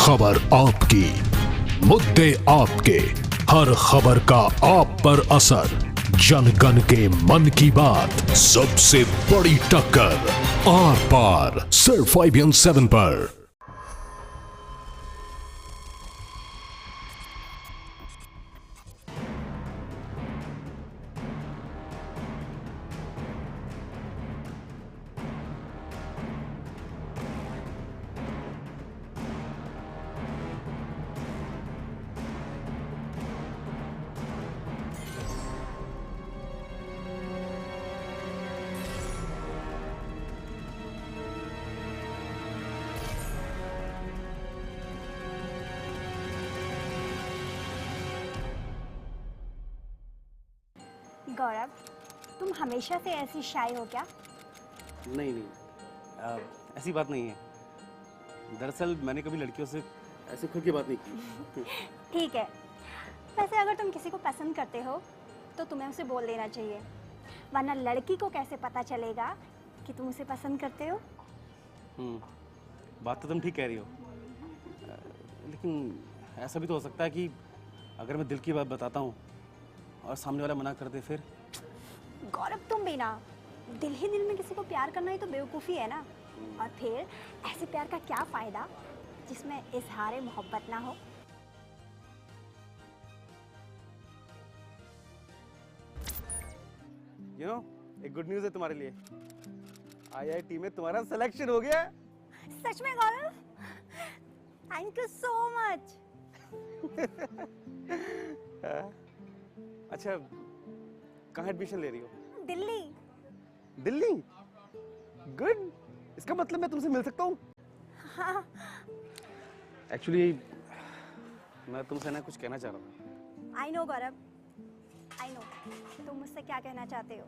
खबर आपकी, मुद्दे आपके, हर खबर का आप पर असर, जन गण के मन की बात, सबसे बड़ी टक्कर, आर पार, सिर्फ IBN7 पर। गौरव, तुम हमेशा से ऐसी शाय हो क्या? नहीं नहीं, ऐसी बात नहीं है। दरअसल मैंने कभी लड़कियों से ऐसे खुल के बात नहीं की। ठीक है, वैसे अगर तुम किसी को पसंद करते हो तो तुम्हें उसे बोल देना चाहिए, वरना लड़की को कैसे पता चलेगा कि तुम उसे पसंद करते हो? बात तो तुम ठीक कह रही हो, लेकिन ऐसा भी तो हो सकता है कि अगर मैं दिल की बात बताता हूँ और सामने वाला मना कर दे फिर। गौरव, तुम भी ना, दिल ही दिल में किसी को प्यार करना ही तो बेवकूफ़ी है ना। और फिर ऐसे प्यार का क्या फ़ायदा जिसमें इजहार मोहब्बत ना हो। एक गुड न्यूज़ है तुम्हारे लिए। IIT में तुम्हारा सिलेक्शन हो गया है। सच में Gaurav? Thank you so much. अच्छा, कहाँ एडमिशन ले रही हो? दिल्ली। दिल्ली? गुड। इसका मतलब मैं तुमसे मिल सकता हूँ? हाँ। एक्चुअली मैं तुमसे ना कुछ कहना चाह रहा हूँ। I know Gaurav, I know तुम मुझसे क्या कहना चाहते हो।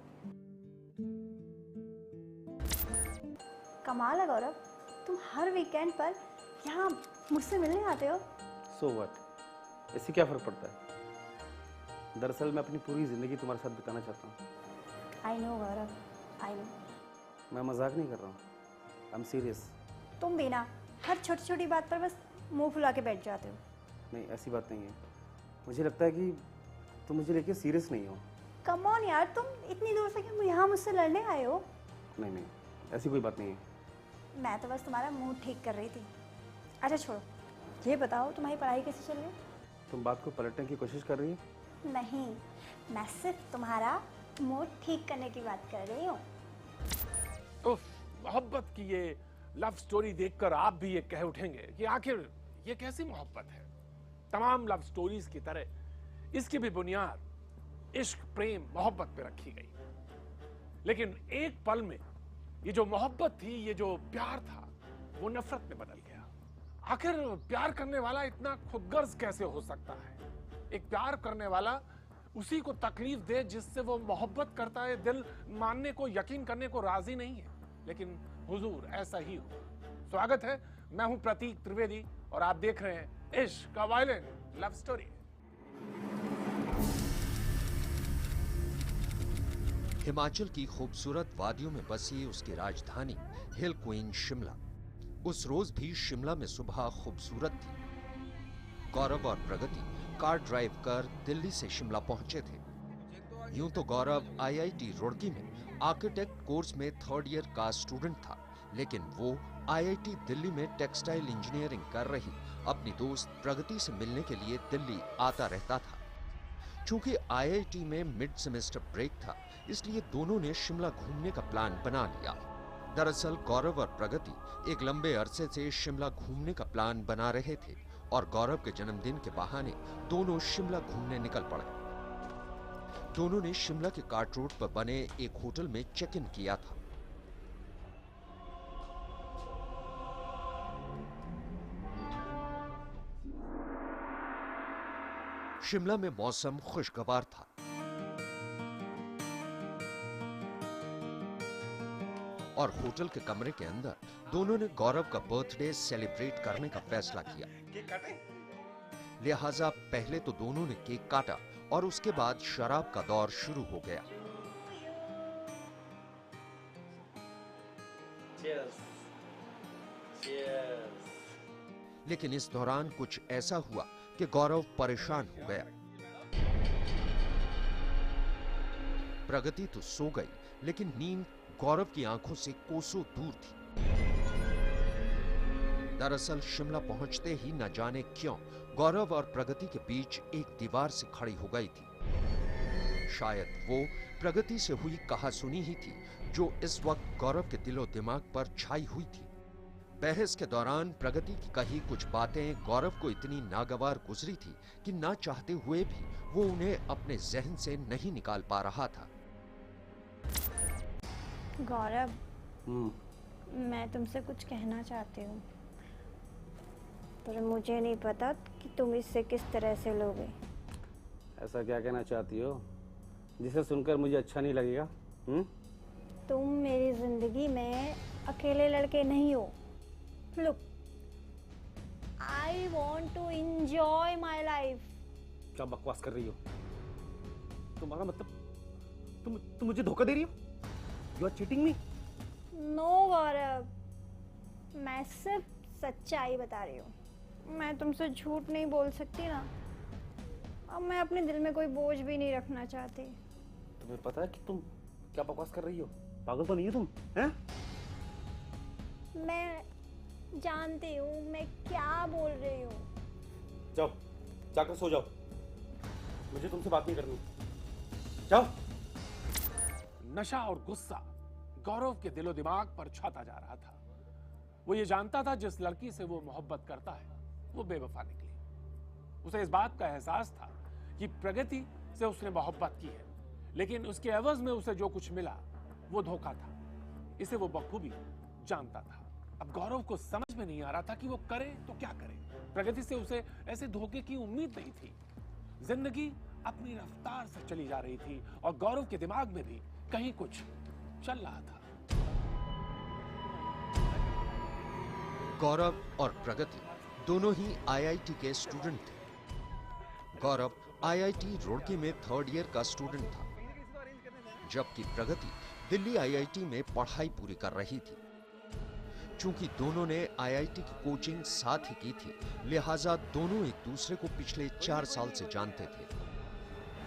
कमाल है गौरव, तुम हर वीकेंड पर यहाँ मुझसे मिलने आते हो। So what? इससे क्या फर्क पड़ता है? दरअसल मैं अपनी पूरी जिंदगी तुम्हारे साथ बिताना चाहता हूँ। I know Gaurav, I know. मैं मजाक नहीं कर रहा हूँ, आई एम सीरियस। तुम भी ना हर छोटी छोटी बात पर बस मुंह फुला के बैठ जाते हो। नहीं, ऐसी बात नहीं है। मुझे लगता है कि तुम मुझे लेके सीरियस नहीं हो। कम ऑन यार, तुम इतनी दूर से क्यों यहाँ मुझसे लड़ने आए हो? नहीं नहीं, ऐसी कोई बात नहीं है। मैं तो बस तुम्हारा मूड ठीक कर रही थी। अच्छा छोड़ो, ये बताओ तुम्हारी पढ़ाई कैसी चल रही है? तुम बात को पलटने की कोशिश कर रही हो? नहीं, मैं सिर्फ तुम्हारा मूड ठीक करने की बात कर रही हूँ। उफ, मोहब्बत की ये लव स्टोरी देखकर आप भी ये कह उठेंगे कि आखिर ये कैसी मोहब्बत है। तमाम लव स्टोरीज की तरह इसकी भी बुनियाद इश्क, प्रेम, मोहब्बत पे रखी गई। लेकिन एक पल में ये जो मोहब्बत थी, ये जो प्यार था, वो नफरत में बदल गया। आखिर प्यार करने वाला इतना खुदगर्ज कैसे हो सकता है? एक प्यार करने वाला उसी को तकलीफ दे जिससे वो मोहब्बत करता है, दिल मानने को, यकीन करने को राजी नहीं है। लेकिन हुजूर, ऐसा ही हो। स्वागत है, मैं हूं प्रतीक त्रिवेदी और आप देख रहे हैं इश्क का वायलेंट लव स्टोरी। हिमाचल की खूबसूरत वादियों में बसी उसकी राजधानी हिल क्वीन शिमला। उस रोज भी शिमला में सुबह खूबसूरत थी। गौरव और प्रगति कार ड्राइव कर दिल्ली से शिमला पहुंचे थे। यूं तो गौरव IIT रुड़की में आर्किटेक्ट कोर्स में 3rd ईयर का स्टूडेंट था, लेकिन वो IIT दिल्ली में टेक्सटाइल इंजीनियरिंग कर रही अपनी दोस्त प्रगति से मिलने के लिए दिल्ली आता रहता था। चूंकि IIT में मिड सेमेस्टर ब्रेक था, इसलिए दोनों ने शिमला घूमने का प्लान बना लिया। दरअसल गौरव और प्रगति एक लंबे अरसे से शिमला घूमने का प्लान बना रहे थे और गौरव के जन्मदिन के बहाने दोनों शिमला घूमने निकल पड़े। दोनों ने शिमला के कार्ट रोड पर बने एक होटल में चेक इन किया था। शिमला में मौसम खुशगवार था। और होटल के कमरे के अंदर दोनों ने गौरव का बर्थडे सेलिब्रेट करने का फैसला किया। लिहाजा पहले तो दोनों ने केक काटा और उसके बाद शराब का दौर शुरू हो गया। लेकिन इस दौरान कुछ ऐसा हुआ कि गौरव परेशान हो गया। प्रगति तो सो गई, लेकिन नींद गौरव की आंखों से कोसों दूर थी। दरअसल शिमला पहुंचते ही न जाने क्यों गौरव और प्रगति के बीच एक दीवार से खड़ी हो गई थी। शायद वो प्रगति से हुई कहासुनी ही थी जो इस वक्त गौरव के दिलो दिमाग पर छाई हुई थी। बहस के दौरान प्रगति की कही कुछ बातें गौरव को इतनी नागवार गुजरी थी कि ना चाहते हुए भी वो उन्हें अपने जहन से नहीं निकाल पा रहा था। गौरव, मैं तुमसे कुछ कहना चाहती हूँ, पर मुझे नहीं पता कि तुम इससे किस तरह से लोगे। ऐसा क्या कहना चाहती हो जिसे सुनकर मुझे अच्छा नहीं लगेगा? तुम मेरी जिंदगी में अकेले लड़के नहीं हो। Look, I want to enjoy my life. क्या बकवास कर रही हो? तुम्हारा मतलब तुम मुझे धोखा दे रही हो? You are cheating me? No, गौरव, मैं सिर्फ सच्चाई बता रही हूँ। मैं तुमसे झूठ नहीं बोल सकती ना। अब मैं अपने दिल में कोई बोझ भी नहीं रखना चाहती। तुम्हें पता है कि तुम क्या बकवास कर रही हो? पागल तो नहीं हो तुम? हैं? मैं जानती हूँ मैं क्या बोल रही हूँ। जाओ, जाकर सो जाओ। मुझे तुमसे बात नहीं करनी। जाओ। नशा और गुस्सा गौरव के दिलो दिमाग पर छाता जा रहा था। वो ये जानता था जिस लड़की से वो मोहब्बत करता है वो बेवफा निकली। उसे इस बात का एहसास था कि प्रगति से उसने मोहब्बत की है, लेकिन उसके एवज में उसे जो कुछ मिला वो धोखा था। इसे वो बखूबी जानता था। अब गौरव को समझ में नहीं आ रहा था कि वो करे तो क्या करे। प्रगति से उसे ऐसे धोखे की उम्मीद नहीं थी। जिंदगी अपनी रफ्तार से चली जा रही थी और गौरव के दिमाग में भी कहीं कुछ चल रहा था। गौरव और प्रगति दोनों ही आईआईटी के स्टूडेंट थे। गौरव आईआईटी रुड़की में 3rd ईयर का स्टूडेंट था, जबकि प्रगति दिल्ली आईआईटी में पढ़ाई पूरी कर रही थी। चूंकि दोनों ने आईआईटी की कोचिंग साथ ही की थी, लिहाजा दोनों एक दूसरे को पिछले 4 साल से जानते थे।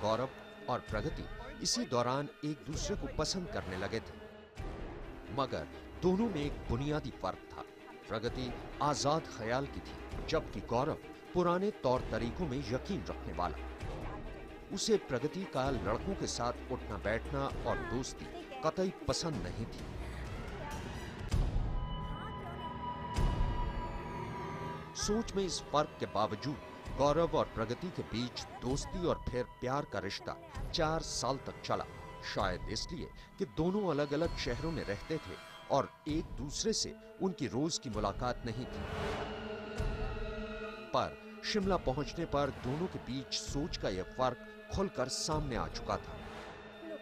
गौरव और प्रगति इसी दौरान एक दूसरे को पसंद करने लगे थे, मगर दोनों में एक बुनियादी फर्क था। प्रगति आजाद ख्याल की थी, जबकि गौरव पुराने तौर तरीकों में यकीन रखने वाला। उसे प्रगति का लड़कों के साथ उठना बैठना और दोस्ती कतई पसंद नहीं थी। सोच में इस फर्क के बावजूद गौरव और प्रगति के बीच दोस्ती और फिर प्यार का रिश्ता 4 साल तक चला। शायद इसलिए कि दोनों अलग अलग शहरों में रहते थे और एक दूसरे से उनकी रोज की मुलाकात नहीं थी। पर शिमला पहुंचने पर दोनों के बीच सोच का यह फर्क खुलकर सामने आ चुका था।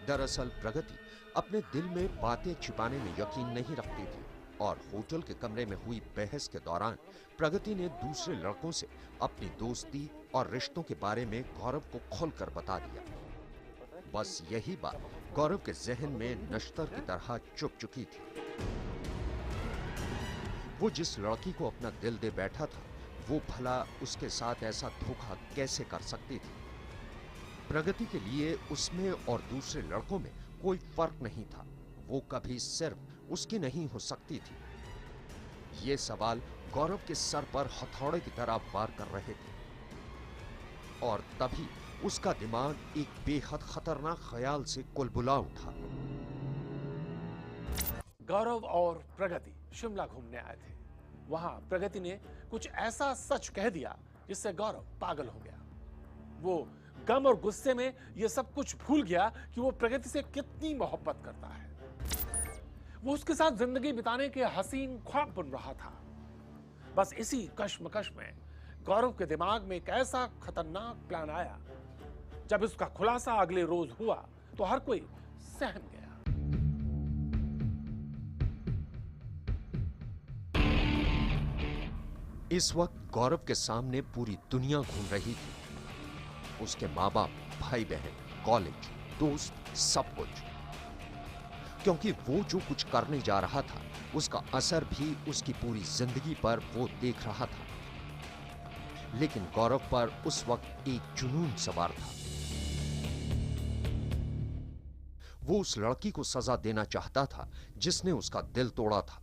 दरअसल प्रगति अपने दिल में बातें छिपाने में यकीन नहीं रखती थी और होटल के कमरे में हुई बहस के दौरान प्रगति ने दूसरे लड़कों से अपनी दोस्ती और रिश्तों के बारे में गौरव को खोलकर बता दिया। बस यही बात गौरव के जहन में नश्तर की तरह चुभ चुकी थी। वो जिस लड़की को अपना दिल दे बैठा था, वो भला उसके साथ ऐसा धोखा कैसे कर सकती थी। प्रगति के लिए उसमें और दूसरे लड़कों में कोई फर्क नहीं था। वो कभी सिर्फ उसकी नहीं हो सकती थी। ये सवाल गौरव के सर पर हथौड़े की तरह वार कर रहे थे और तभी उसका दिमाग एक बेहद खतरनाक ख्याल से कुलबुला उठा। गौरव और प्रगति शिमला घूमने आए थे। वहां प्रगति ने कुछ ऐसा सच कह दिया जिससे गौरव पागल हो गया। वो गम और गुस्से में यह सब कुछ भूल गया कि वो प्रगति से कितनी मोहब्बत करता है। वो उसके साथ जिंदगी बिताने के हसीन ख्वाब बन रहा था। बस इसी कश्मकश में गौरव के दिमाग में एक ऐसा खतरनाक प्लान आया। जब इसका खुलासा अगले रोज हुआ तो हर कोई सहम गया। इस वक्त गौरव के सामने पूरी दुनिया घूम रही थी। उसके माँ बाप, भाई बहन, कॉलेज, दोस्त, सब कुछ। क्योंकि वो जो कुछ करने जा रहा था उसका असर भी उसकी पूरी जिंदगी पर वो देख रहा था। लेकिन गौरव पर उस वक्त एक जुनून सवार था। वो उस लड़की को सजा देना चाहता था जिसने उसका दिल तोड़ा था।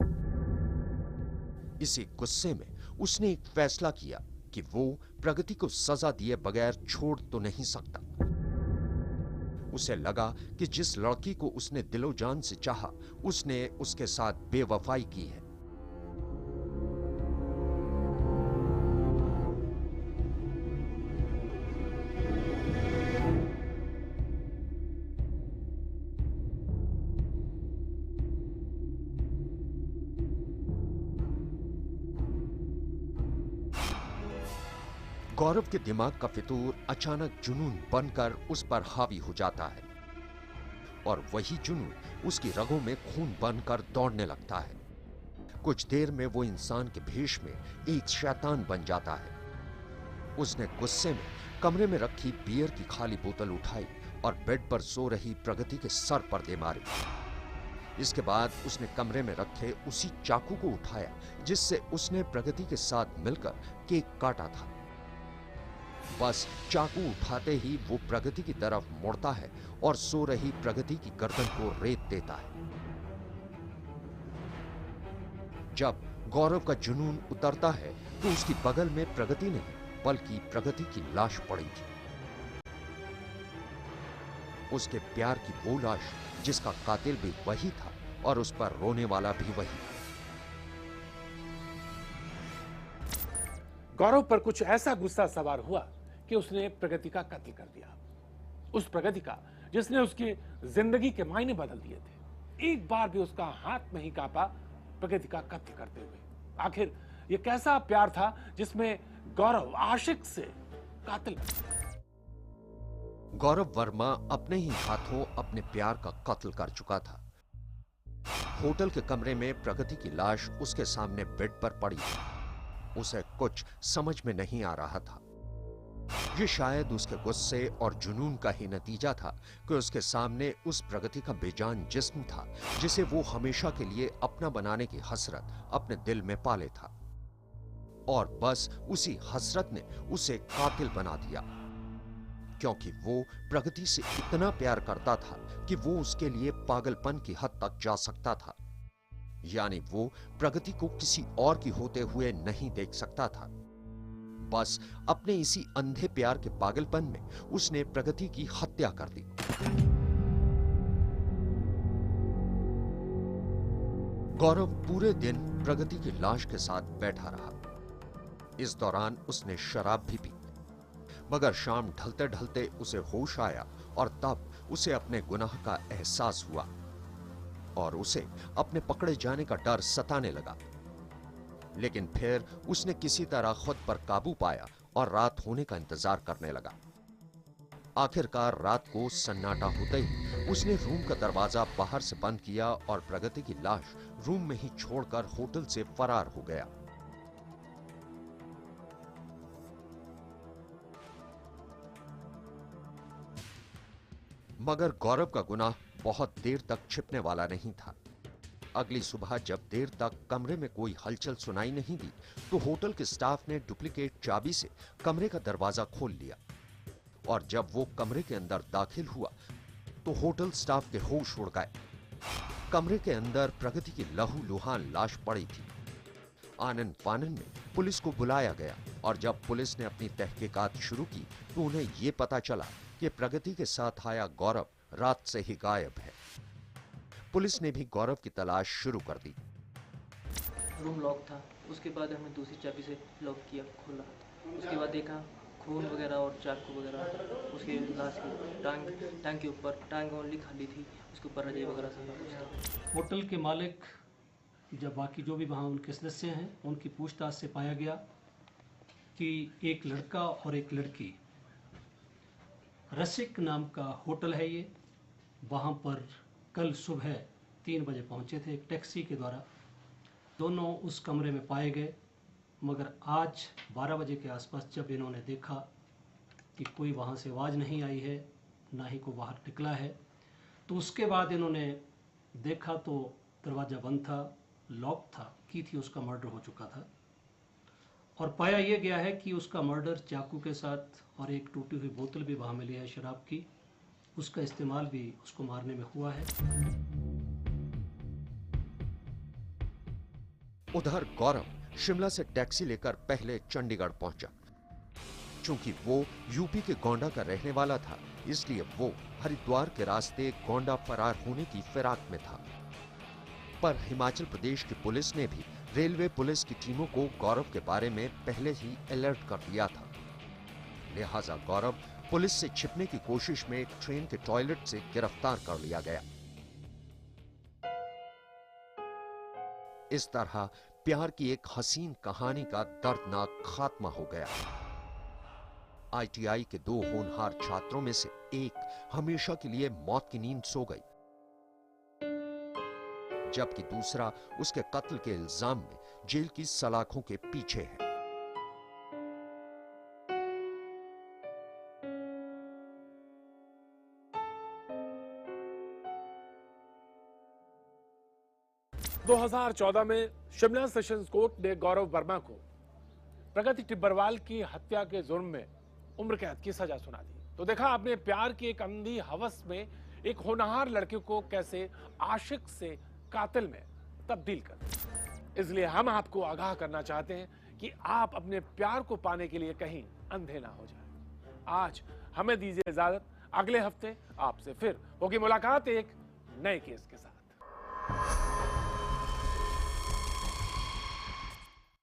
इसी गुस्से में उसने एक फैसला किया कि वो प्रगति को सजा दिए बगैर छोड़ तो नहीं सकता। उसे लगा कि जिस लड़की को उसने दिलो जान से चाहा, उसने उसके साथ बेवफाई की है। गौरव के दिमाग का फितूर अचानक जुनून बनकर उस पर हावी हो जाता है और वही जुनून उसकी रगों में खून बनकर दौड़ने लगता है। कुछ देर में वो इंसान के भेष में एक शैतान बन जाता है। उसने गुस्से में कमरे में रखी बियर की खाली बोतल उठाई और बेड पर सो रही प्रगति के सर पर दे मारी। इसके बाद उसने कमरे में रखे उसी चाकू को उठाया जिससे उसने प्रगति के साथ मिलकर केक काटा था। बस चाकू उठाते ही वो प्रगति की तरफ मुड़ता है और सो रही प्रगति की गर्दन को रेत देता है। जब गौरव का जुनून उतरता है तो उसकी बगल में प्रगति नहीं बल्कि प्रगति की लाश पड़ी थी। उसके प्यार की वो लाश जिसका कातिल भी वही था और उस पर रोने वाला भी वही। गौरव पर कुछ ऐसा गुस्सा सवार हुआ कि उसने प्रगति का कत्ल कर दिया। उस प्रगति का जिसने उसकी जिंदगी के मायने बदल दिए थे। एक बार भी उसका हाथ नहीं कांपा प्रगति का कत्ल करते हुए। आखिर यह कैसा प्यार था जिसमें गौरव आशिक से कातिल बन गया। गौरव वर्मा अपने ही हाथों अपने प्यार का कत्ल कर चुका था। होटल के कमरे में प्रगति की लाश उसके सामने बेड पर पड़ी थी। उसे कुछ समझ में नहीं आ रहा था। ये शायद उसके गुस्से और जुनून का ही नतीजा था कि उसके सामने उस प्रगति का बेजान जिस्म था जिसे वो हमेशा के लिए अपना बनाने की हसरत अपने दिल में पाले था। और बस उसी हसरत ने उसे कातिल बना दिया, क्योंकि वो प्रगति से इतना प्यार करता था कि वो उसके लिए पागलपन की हद तक जा सकता था। यानी वो प्रगति को किसी और की होते हुए नहीं देख सकता था। बस अपने इसी अंधे प्यार के पागलपन में उसने प्रगति की हत्या कर दी। गौरव पूरे दिन प्रगति की लाश के साथ बैठा रहा। इस दौरान उसने शराब भी पी, मगर शाम ढलते ढलते उसे होश आया और तब उसे अपने गुनाह का एहसास हुआ और उसे अपने पकड़े जाने का डर सताने लगा। लेकिन फिर उसने किसी तरह खुद पर काबू पाया और रात होने का इंतजार करने लगा। आखिरकार रात को सन्नाटा होते ही उसने रूम का दरवाजा बाहर से बंद किया और प्रगति की लाश रूम में ही छोड़कर होटल से फरार हो गया। मगर गौरव का गुनाह बहुत देर तक छिपने वाला नहीं था। अगली सुबह जब देर तक कमरे में कोई हलचल सुनाई नहीं दी तो होटल के स्टाफ ने डुप्लीकेट चाबी से कमरे का दरवाजा खोल लिया और जब वो कमरे के अंदर दाखिल हुआ तो होटल स्टाफ के होश उड़ गए। कमरे के अंदर प्रगति की लहूलुहान लाश पड़ी थी। आनन फानन में पुलिस को बुलाया गया और जब पुलिस ने अपनी तहकीकात शुरू की तो उन्हें यह पता चला कि प्रगति के साथ आया गौरव रात से ही गायब है। पुलिस ने भी गौरव की तलाश शुरू कर दी। रूम लॉक था, उसके बाद हमने दूसरी चाबी से लॉक किया, खोला। उसके बाद देखा खून वगैरह और चाकू वगैरह उसके लाश की टांग के ऊपर, टांग ओनली खाली थी, उसके ऊपर रजाई वगैरह सारा कुछ था। होटल के मालिक जब बाकी जो भी वहाँ उनके सदस्य हैं उनकी पूछताछ से पाया गया कि एक लड़का और एक लड़की, रसिक नाम का होटल है ये, वहाँ पर कल सुबह 3 बजे पहुँचे थे एक टैक्सी के द्वारा। दोनों उस कमरे में पाए गए, मगर आज 12 बजे के आसपास जब इन्होंने देखा कि कोई वहाँ से आवाज़ नहीं आई है, ना ही कोई बाहर निकला है, तो उसके बाद इन्होंने देखा तो दरवाज़ा बंद था, लॉक था, की थी उसका मर्डर हो चुका था। और पाया यह गया है कि उसका मर्डर चाकू के साथ और एक टूटी हुई बोतल भी वहाँ मिली है शराब की, उसका इस्तेमाल भी उसको मारने में हुआ है। उधर गौरव शिमला से टैक्सी लेकर पहले चंडीगढ़ पहुंचा। चूंकि वो यूपी के गोंडा का रहने वाला था, इसलिए वो हरिद्वार के रास्ते गोंडा फरार होने की फिराक में था। पर हिमाचल प्रदेश की पुलिस ने भी रेलवे पुलिस की टीमों को गौरव के बारे में पहले ही अलर्ट कर दिया था। लिहाजा गौरव पुलिस से छिपने की कोशिश में एक ट्रेन के टॉयलेट से गिरफ्तार कर लिया गया। इस तरह प्यार की एक हसीन कहानी का दर्दनाक खात्मा हो गया। आईटीआई के 2 होनहार छात्रों में से एक हमेशा के लिए मौत की नींद सो गई, जबकि दूसरा उसके कत्ल के इल्जाम में जेल की सलाखों के पीछे है। दो 2014 में शिमला सेशंस कोर्ट ने गौरव वर्मा को प्रगति टिब्बरवाल की हत्या के जुर्म में उम्र कैद की सजा सुना दी। तो देखा आपने प्यार की एक अंधी हवस में एक होनहार लड़के को कैसे आशिक से कातिल में तब्दील कर दिया। इसलिए हम आपको आगाह करना चाहते हैं कि आप अपने प्यार को पाने के लिए कहीं अंधे ना हो जाएं। आज हमें दीजिए इजाजत, अगले हफ्ते आपसे फिर होगी मुलाकात एक नए केस के साथ।